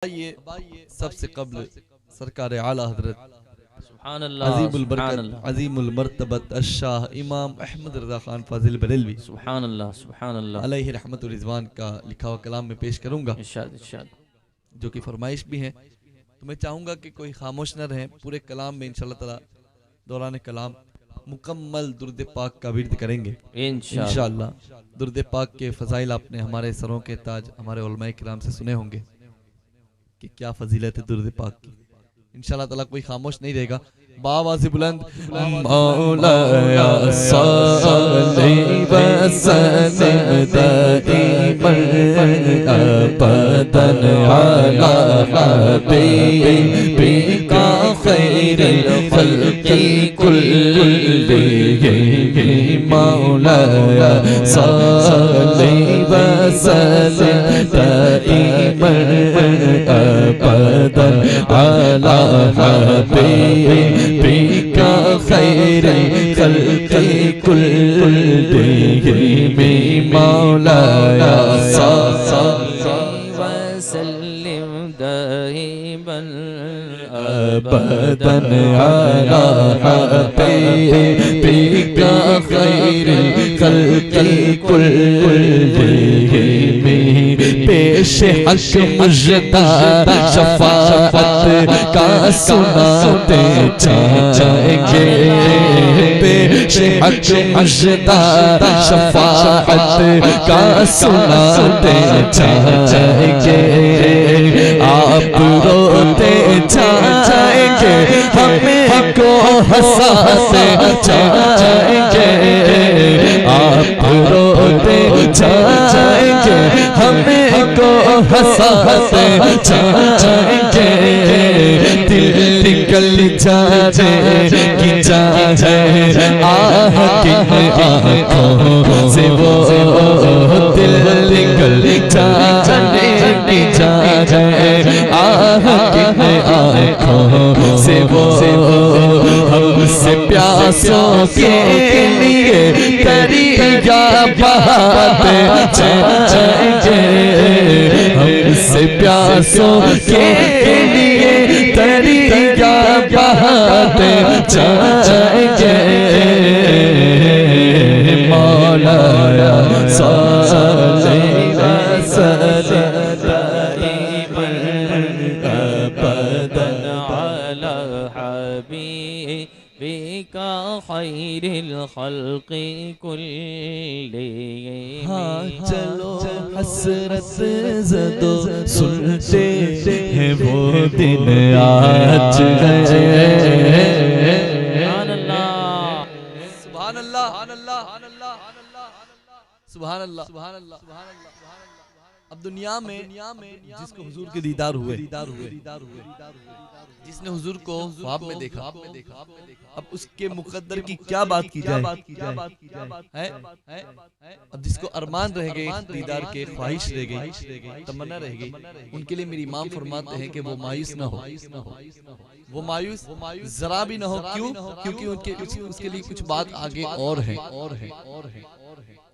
ये सबसे कब्ल सरकार आला हजरत सुभानअल्लाह अजीमुल मर्तबत अशाह इमाम अहमद रज़ा खान फाजिल बरेलवी सुभानअल्लाह अलैहि रहमतुल रिज़वान का लिखा हुआ कलाम में पेश करूंगा, इरशाद जो कि फरमाइश भी है। तो मैं चाहूँगा कि कोई खामोश न रहे, पूरे कलाम में इंशाअल्लाह ताला दौरान कलाम मुकम्मल दुर्द पाक का विर्द करेंगे इंशाअल्लाह। दुर्द पाक के फ़ज़ाइल आपने हमारे सरों के ताज हमारे उलमाए किराम से सुने होंगे कि क्या फजीलत है दुर्द पाक की। इंशाअल्लाह ताला कोई खामोश नहीं रहेगा। बावाज़ बुलंद मौलाया सल्ली व सल्लिम दाइमन अबदन अला हबीबिका खैरुल खल्क़ि कुल्लिहिम मौलाया सल्ली व सल्लिम दाइमन अबदन अला हबीबिका खैरुल खल्क़ि कुल्लिहिम मौलाया सल्ली व सल्लिम दाइमन अबदन अला हबीबिका खैरुल खल्क़ि कुल्लिहिम पेश हक मुजदा शफाअत का सुनाते जाएंगे, पेश हक मुजदा शफाअत का सुनाते जाएंगे। आप रोते जाएंगे हमें को हंसाते जाएंगे, आप रोते जाएंगे हमें को हंसाते जाएंगे। दिल निकल जाएगी जाए आह किन आँखों से वो दिल निकल जाएगी जाए आह किन आँखों से वो हमसे प्यासों के लिए दरिया बहाते जाएंगे, हमसे प्यासों के लिए दरिया बहाते जाएंगे। मौलाया सल्ली व सल्लिम अबदन अला हबीबिका खैरुल खल्क़ि कुल्लिहिम। हाँ चलो हसरत ज़दो सुनते हैं वो दिन आज है। सुभान अल्लाह सुभान अल्लाह सुभान अल्लाह। अब दुनिया में जिसको हुजूर के दीदार हुए, जिसने हुजूर को ख्वाब में देखा, अब उसके मुकद्दर की क्या बात की जाए है? अब जिसको अरमान रह गए दीदार के, ख्वाहिश रह गई, तमन्ना रह गई, उनके लिए मेरी इमाम फरमाते हैं कि वो मायूस ना हो, वो मायूस जरा भी ना हो। क्यों? क्योंकि उसके लिए कुछ बात आगे और है।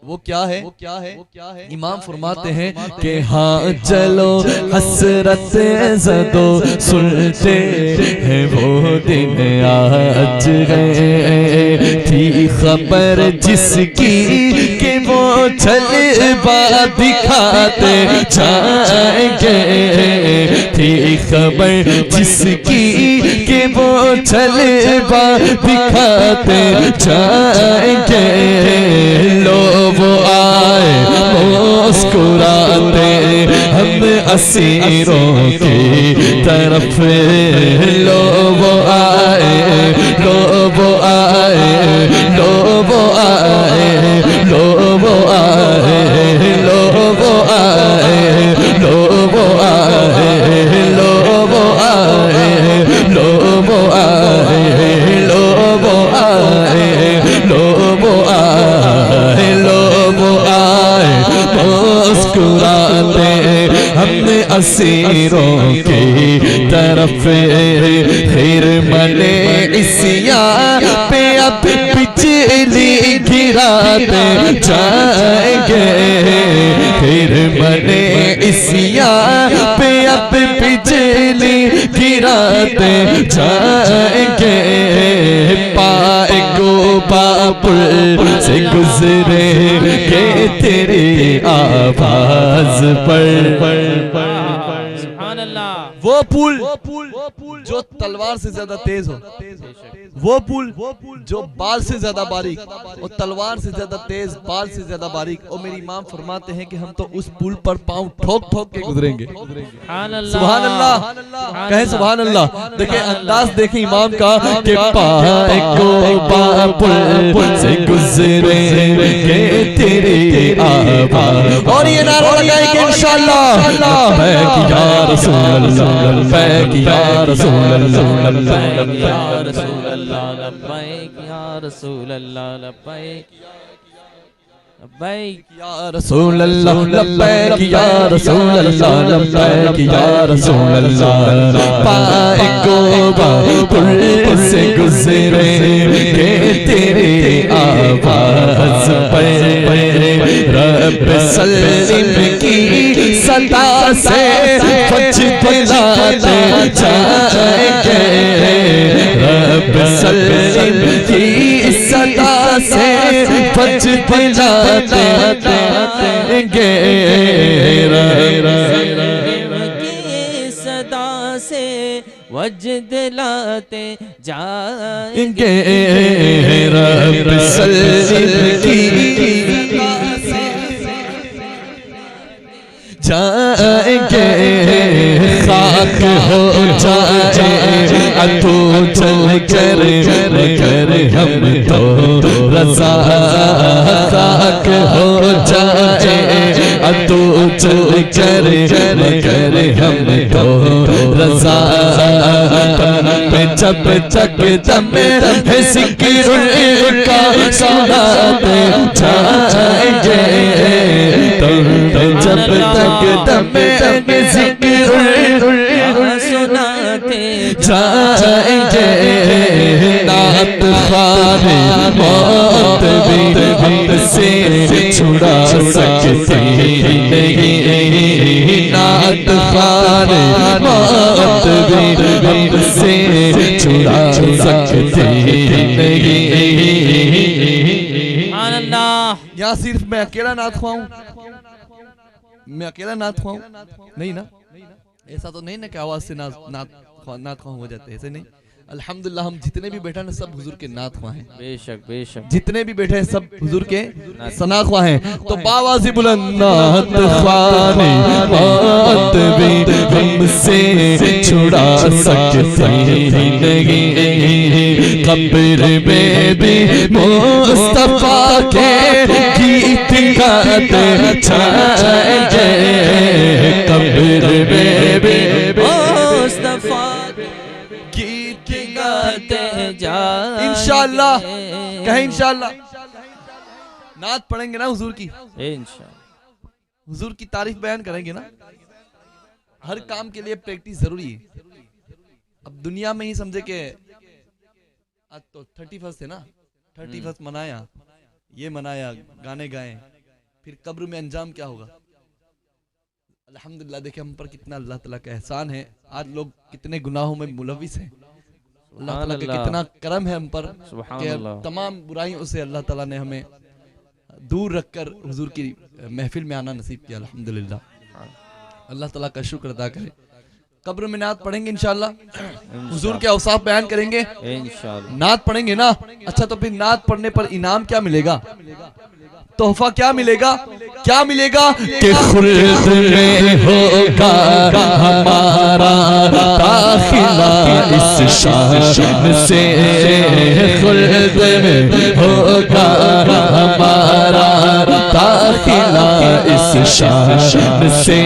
वो क्या है? इमाम फरमाते हैं कि हाँ चलो हसरत ज़दो सुनते हैं वो दिन आज है। थी खबर जिसकी कि वो जलवा दिखाते जाएंगे, थी खबर जिसकी कि वो जलवा दिखाते जाएंगे। लो वो आए मुस्कुराते हम असीरों की तरफ, लो वो आए लो वो आए लो वो आए लो वो आए लो वो आए लो वो आए लो वो आए लो वो आए लो वो आए लो वो आए मुस्कुराते हमने असीरों की तरफ। फिर मने इसिया पे अब बिजली गिराते जाएंगे, फिर मने इसिया पे अब बिजली गिराते जाएंगे, पाए को बापुल से गुजरेंगे तेरी आवाज पर। सुभान अल्लाह। वो पुल जो तलवार से ज्यादा तेज हो, वो पुल जो बाल से ज्यादा बारीक और तलवार से ज्यादा तेज, बाल से ज्यादा बारीक, और मेरी इमाम फरमाते हैं कि हम तो उस पुल पर पांव ठोक ठोक के गुजरेंगे। सुभान अल्लाह, सुभान अल्लाह, कहे सुभान अल्लाह। देखिए अंदाज देखिए इमाम का कि पाए को पुल से गुजरेंगे तेरी आवाज, और ये नारा लगाएंगे इंशाअल्लाह, लब्बैक या रसूल अल्लाह, लब्बैक या रसूल अल्लाह, लब्बैक या रसूल अल्लाह, लब्बैक या रसूल अल्लाह, लब्बैक लब्बैक या रसूल अल्लाह, लब्बैक या रसूल अल्लाह, लब्बैक या रसूल अल्लाह। पाए को पुल से गुजरेंगे तेरी आवाज पर, रब सलीम की सदा से फज दिलाते जाएंगे, रब सलीम की सदा से फज दिलाते जाएंगे, सदा से वजद लाते जाएंगे, रब सलीम की जाएंगे, खाक हो जाए अतू चल कर हम तो रज़ा, खाक हो जाए अतू चल कर हम तो रज़ा, जब तक दम है ज़िक्र का सुनाते जाएंगे, जब तक दम है ज़िक्र सुनाते जाएंगे, नात ख्वाने मौत भी हमसे छुड़ा सकती नहीं, नात ख्वाने मौत भी हमसे छुड़ा सकती नहीं। सुभान अल्लाह। यहाँ सिर्फ मैं अकेला नाथ खुआऊं, मैं अकेला नाथ खुआऊं नहीं ना, ऐसा तो नहीं ना कि आवाज से नाथ ख्वाह हो जाते, ऐसे नहीं। अल्हम्दुलिल्लाह हम जितने भी बैठे ना सब हुजूर के नाथ ख्वाह हैं, बेशक बेशक, जितने भी बैठे हैं सब हुजूर के सना ख्वाह हैं। तो बावाज़ी बुलंद नात ख्वाने मौत भी हमसे छुड़ा सकती नहीं, कब्र में भी मुस्तफा के गीत गाते जाएंगे, कब्र में भी मुस्तफा इंशाअल्लाह, कहें इंशाअल्लाह नात पढ़ेंगे ना हुजूर की, इंशाअल्लाह हुजूर की तारीफ बयान करेंगे ना। हर काम के लिए प्रैक्टिस जरूरी है। अब दुनिया में ही समझे कि आज तो 31 है ना, 31 मनाया, ये मनाया, गाने गाए, फिर कब्र में अंजाम क्या होगा। अल्हम्दुलिल्लाह देखिए हम पर कितना अल्लाह ताला का एहसान है, आज लोग कितने गुनाहों में मुलविस हैं। अल्लाह ताला का कितना करम है हम पर कि तमाम बुराइयों से अल्लाह ताला ने हमें दूर रखकर हुजूर की महफिल में आना नसीब किया। अल्हम्दुलिल्लाह अल्लाह ताला का शुक्र अदा करें। कब्र में नात पढ़ेंगे इंशाअल्लाह, हुजूर के औसाफ बयान करेंगे इंशाअल्लाह, नात पढ़ेंगे ना। अच्छा तो फिर नात पढ़ने पर इनाम क्या मिलेगा, तोहफा क्या मिलेगा, क्या मिलेगा कि खुल्द में होगा हमारा दाखिला इस शान से, खुल्द में होगा हमारा दाखिला इस शान से,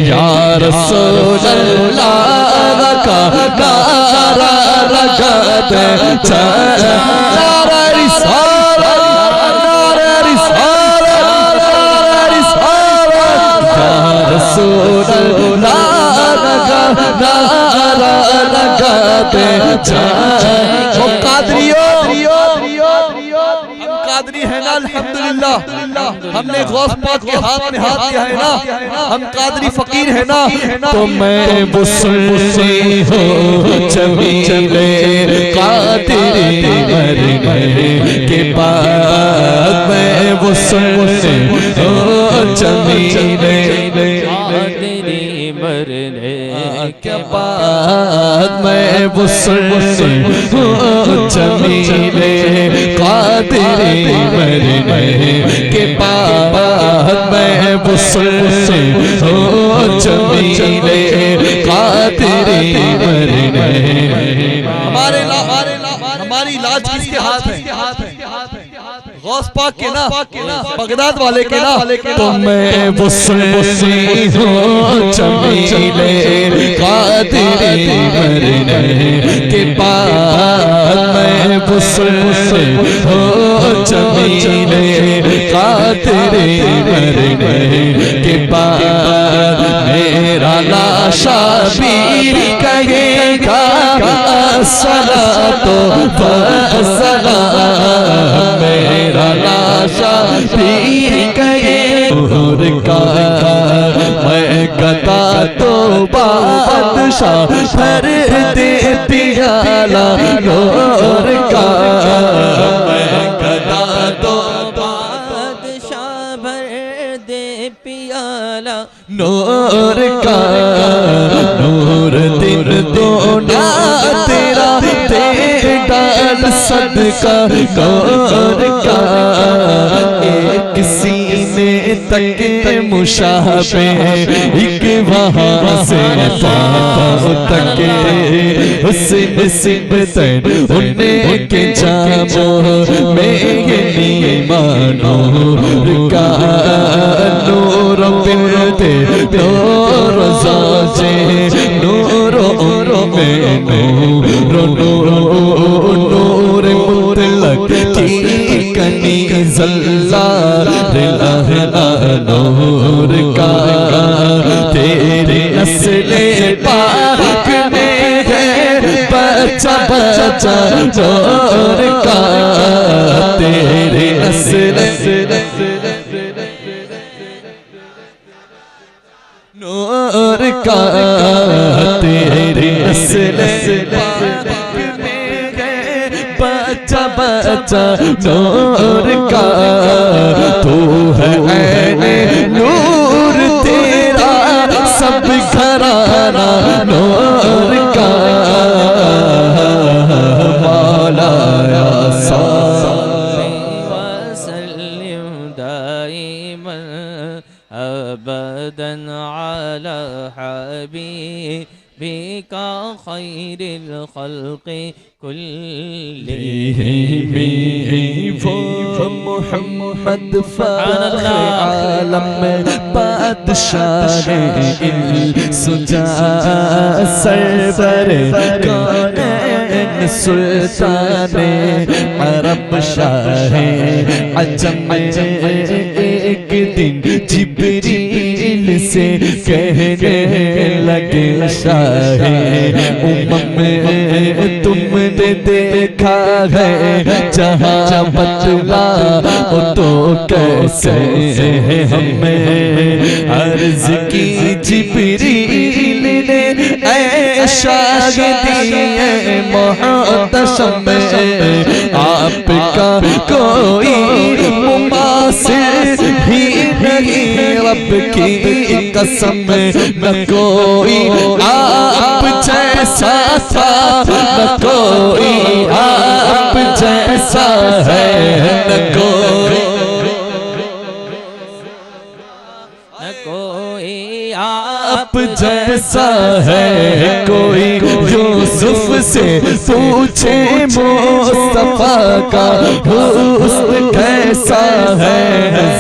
या रसूल अल्लाह का नारा लगाते नारा रिसालत, रसूल नारा लगाते जाए। कादरी है ना अल्हम्दुलिल्लाह, हमने गौस पाक के हाथ में हाथ दिया है ना, हम कादरी फकीर है ना। तो मैं वो सुनती हूँ जमीले कादरी मरने के बाद, मैं वो सुनती हूँ जमीले कादरी मरने के बाद, मैं वो सुनती हूँ जमीले कादरी मरने के बाद, मैं वो सुनती हूँ जमीले कादरी मरने। हमारी लाज किसके हाथ है? गौस पाक के ना, बगदाद वाले के ना। तो मैं वो सुनती हूँ जमीले कादरी मरने के बाद, मैं वो सुनती हूँ जमीले कादरी मरने के बाद, मेरा लाशा भी कहेगा अस्सलातो वस्सलाम, मेरा लाशा भी कहेगा मैं गदा तो बादशाह भर दे पियाला नूर का, मैं गदा तो बादशाह भर दे पियाला नूर का, नूर दिन दो ना तेरा दे डाल सदका नूर का, एक सीने तक मुशाबे एक वहाँ से पाँव तक, हुस्न सिबतन उनके जामों में ये मानो का, नूर बिरते नूर साजे नूर में नूर नूर मुतलक की कनी जल्ला नूर का, तेरे नस्ले पाक में है बच्चा बच्चा नूर का, तेरे नस्ले नूर का, तेरे नस्ले पाक में है बच्चा बच्चा नूर का, तू है ऐने नूर तेरा सब घराना नूर का, मौला या वसल्लिम दाइमन अबदन अला हबीबिका खैरिल खल्क़ि कुल्लिहिम, वो मोहम्मद फ़ख्र आलम बादशाह सुजा सरवर कौनैन सुल्तान अरब शाह अजम, एक दिन जिब्रील से कहने लगे शाह उम्म तुमने देखा है जहाँ बतला तो कैसे हमें अर्ज की जिब्रील ने ऐशा दिए मोहतशम, आपका कोई मुमासिल ही नहीं रब की कसम, न कोई आप जैसा था न कोई आप जैसा है, न कोई आप जैसा है कोई, यूसुफ से पूछे मुस्तफा का हुस्न कैसा है,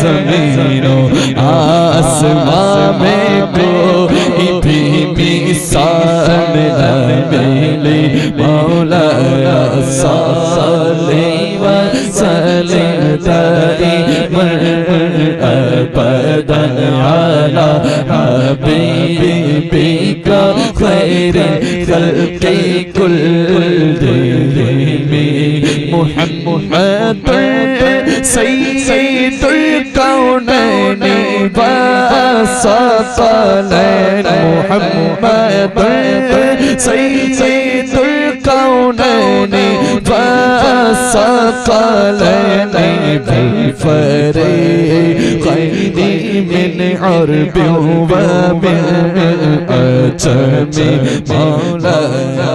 ज़मीनों आसमां में कोई भी मिसाल न मिले, मौला सल्ली व सल्लिम दाइमन अबदन अला हबीबिका खैरिल खल्क़ि कुल्लिहिम, मुहम्मद सय्यदुल कौनैन वसक़लैन मुहम्मद सय्यदुल कौनैन वसक़लैन बिलफ़रीक़ैन मिन अरब व मिन अजम मौलाना